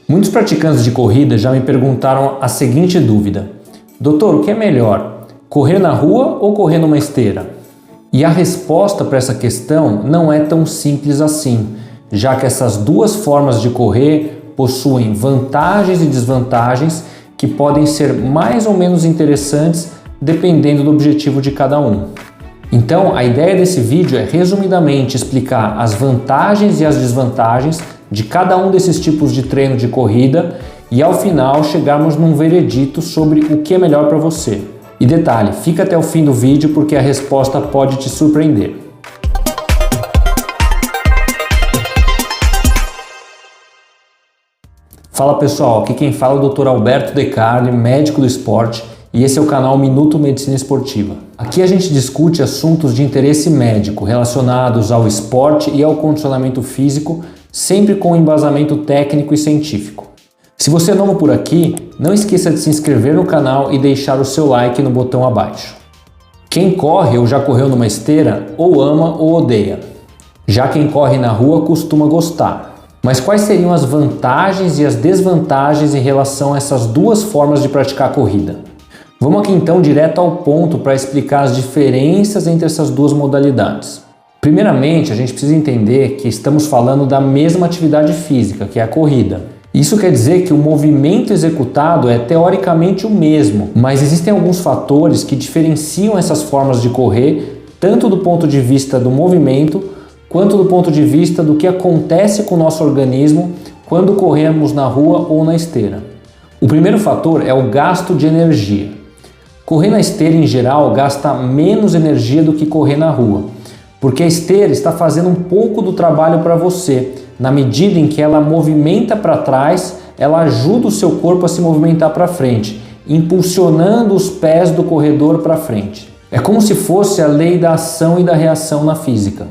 Muitos praticantes de corrida já me perguntaram a seguinte dúvida: doutor, o que é melhor, correr na rua ou correr numa esteira? E a resposta para essa questão não é tão simples assim, já que essas duas formas de correr possuem vantagens e desvantagens que podem ser mais ou menos interessantes dependendo do objetivo de cada um. Então, a ideia desse vídeo é resumidamente explicar as vantagens e as desvantagens de cada um desses tipos de treino de corrida e ao final chegarmos num veredito sobre o que é melhor para você. E detalhe, fica até o fim do vídeo porque a resposta pode te surpreender. Fala pessoal, aqui quem fala é o Dr. Alberto De Carli, médico do esporte, e esse é o canal Minuto Medicina Esportiva. Aqui a gente discute assuntos de interesse médico relacionados ao esporte e ao condicionamento físico, sempre com embasamento técnico e científico. Se você é novo por aqui, não esqueça de se inscrever no canal e deixar o seu like no botão abaixo. Quem corre ou já correu numa esteira ou ama ou odeia. Já quem corre na rua costuma gostar. Mas quais seriam as vantagens e as desvantagens em relação a essas duas formas de praticar a corrida? Vamos aqui então direto ao ponto para explicar as diferenças entre essas duas modalidades. Primeiramente, a gente precisa entender que estamos falando da mesma atividade física, que é a corrida. Isso quer dizer que o movimento executado é teoricamente o mesmo, mas existem alguns fatores que diferenciam essas formas de correr, tanto do ponto de vista do movimento, quanto do ponto de vista do que acontece com o nosso organismo quando corremos na rua ou na esteira. O primeiro fator é o gasto de energia. Correr na esteira, em geral, gasta menos energia do que correr na rua, porque a esteira está fazendo um pouco do trabalho para você. Na medida em que ela movimenta para trás, ela ajuda o seu corpo a se movimentar para frente, impulsionando os pés do corredor para frente. É como se fosse a lei da ação e da reação na física.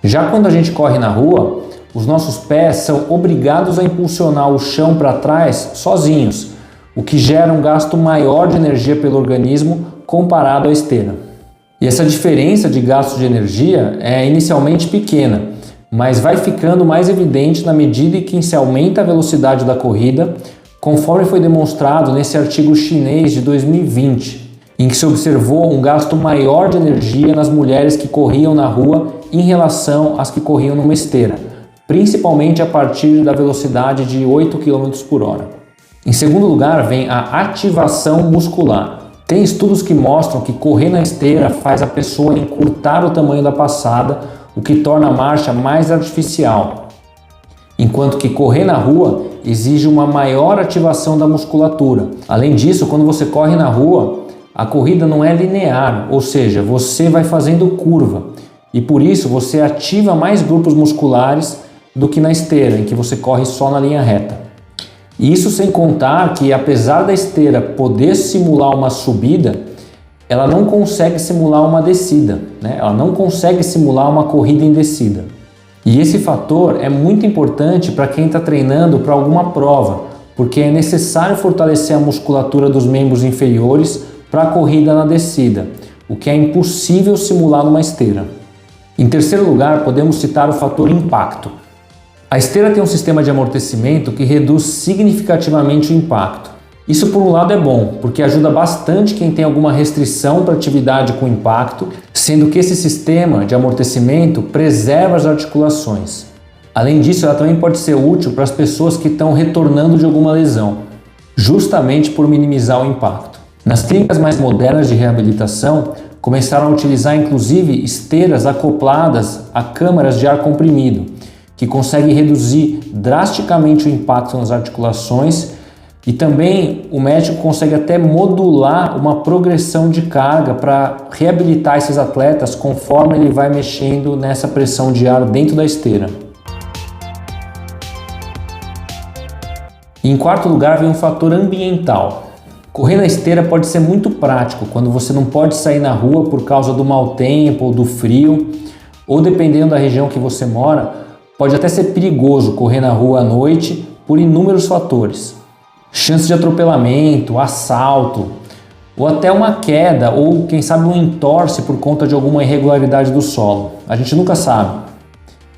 Já quando a gente corre na rua, os nossos pés são obrigados a impulsionar o chão para trás sozinhos, o que gera um gasto maior de energia pelo organismo comparado à esteira. E essa diferença de gasto de energia é inicialmente pequena, mas vai ficando mais evidente na medida em que se aumenta a velocidade da corrida, conforme foi demonstrado nesse artigo chinês de 2020, em que se observou um gasto maior de energia nas mulheres que corriam na rua em relação às que corriam numa esteira, principalmente a partir da velocidade de 8 km por hora. Em segundo lugar, vem a ativação muscular. Tem estudos que mostram que correr na esteira faz a pessoa encurtar o tamanho da passada, o que torna a marcha mais artificial. Enquanto que correr na rua exige uma maior ativação da musculatura. Além disso, quando você corre na rua, a corrida não é linear, ou seja, você vai fazendo curva. E por isso você ativa mais grupos musculares do que na esteira, em que você corre só na linha reta. Isso sem contar que, apesar da esteira poder simular uma subida, ela não consegue simular uma descida, né? Ela não consegue simular uma corrida em descida. E esse fator é muito importante para quem está treinando para alguma prova, porque é necessário fortalecer a musculatura dos membros inferiores para a corrida na descida, o que é impossível simular numa esteira. Em terceiro lugar, podemos citar o fator impacto. A esteira tem um sistema de amortecimento que reduz significativamente o impacto. Isso por um lado é bom, porque ajuda bastante quem tem alguma restrição para atividade com impacto, sendo que esse sistema de amortecimento preserva as articulações. Além disso, ela também pode ser útil para as pessoas que estão retornando de alguma lesão, justamente por minimizar o impacto. Nas clínicas mais modernas de reabilitação, começaram a utilizar inclusive esteiras acopladas a câmaras de ar comprimido, que consegue reduzir drasticamente o impacto nas articulações, e também o médico consegue até modular uma progressão de carga para reabilitar esses atletas conforme ele vai mexendo nessa pressão de ar dentro da esteira. E em quarto lugar vem um fator ambiental. Correr na esteira pode ser muito prático quando você não pode sair na rua por causa do mau tempo ou do frio, ou dependendo da região que você mora, pode até ser perigoso correr na rua à noite por inúmeros fatores. Chance de atropelamento, assalto, ou até uma queda, ou quem sabe um entorse por conta de alguma irregularidade do solo. A gente nunca sabe.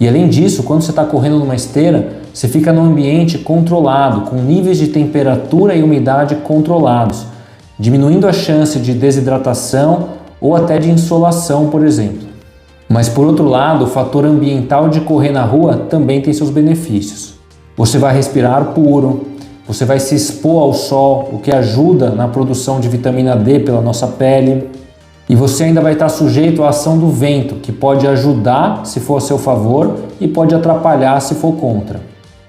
E além disso, quando você está correndo numa esteira, você fica num ambiente controlado, com níveis de temperatura e umidade controlados, diminuindo a chance de desidratação ou até de insolação, por exemplo. Mas por outro lado, o fator ambiental de correr na rua também tem seus benefícios. Você vai respirar ar puro, você vai se expor ao sol, o que ajuda na produção de vitamina D pela nossa pele. E você ainda vai estar sujeito à ação do vento, que pode ajudar se for a seu favor e pode atrapalhar se for contra.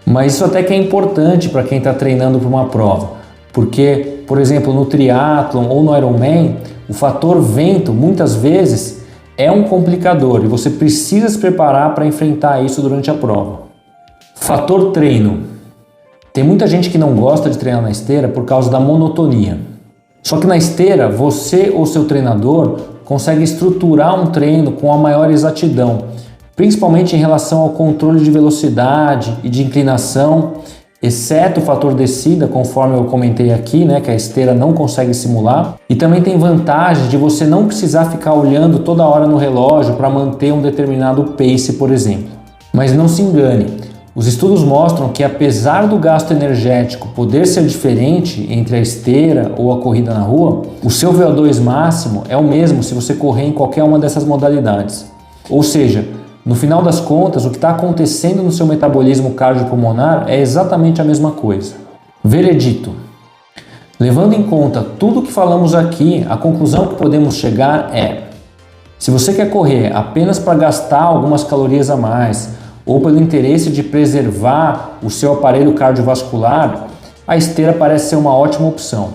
Mas isso até que é importante para quem está treinando para uma prova, porque, por exemplo, no triatlon ou no Ironman, o fator vento muitas vezes é um complicador e você precisa se preparar para enfrentar isso durante a prova. Fator treino. Tem muita gente que não gosta de treinar na esteira por causa da monotonia. Só que na esteira, você ou seu treinador consegue estruturar um treino com a maior exatidão, principalmente em relação ao controle de velocidade e de inclinação, exceto o fator descida, conforme eu comentei aqui, que a esteira não consegue simular. E também tem vantagem de você não precisar ficar olhando toda hora no relógio para manter um determinado pace, por exemplo. Mas não se engane, os estudos mostram que apesar do gasto energético poder ser diferente entre a esteira ou a corrida na rua, o seu VO2 máximo é o mesmo se você correr em qualquer uma dessas modalidades. Ou seja, no final das contas, o que está acontecendo no seu metabolismo cardiopulmonar é exatamente a mesma coisa. Veredito. Levando em conta tudo o que falamos aqui, a conclusão que podemos chegar é: se você quer correr apenas para gastar algumas calorias a mais, ou pelo interesse de preservar o seu aparelho cardiovascular, a esteira parece ser uma ótima opção.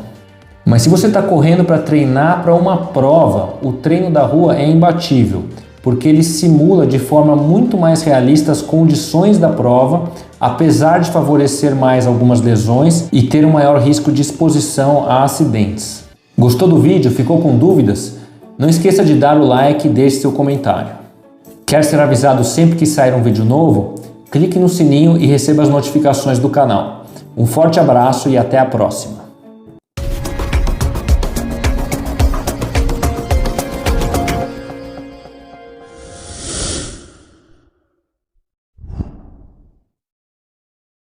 Mas se você está correndo para treinar para uma prova, o treino da rua é imbatível, porque ele simula de forma muito mais realista as condições da prova, apesar de favorecer mais algumas lesões e ter um maior risco de exposição a acidentes. Gostou do vídeo? Ficou com dúvidas? Não esqueça de dar o like e deixe seu comentário. Quer ser avisado sempre que sair um vídeo novo? Clique no sininho e receba as notificações do canal. Um forte abraço e até a próxima!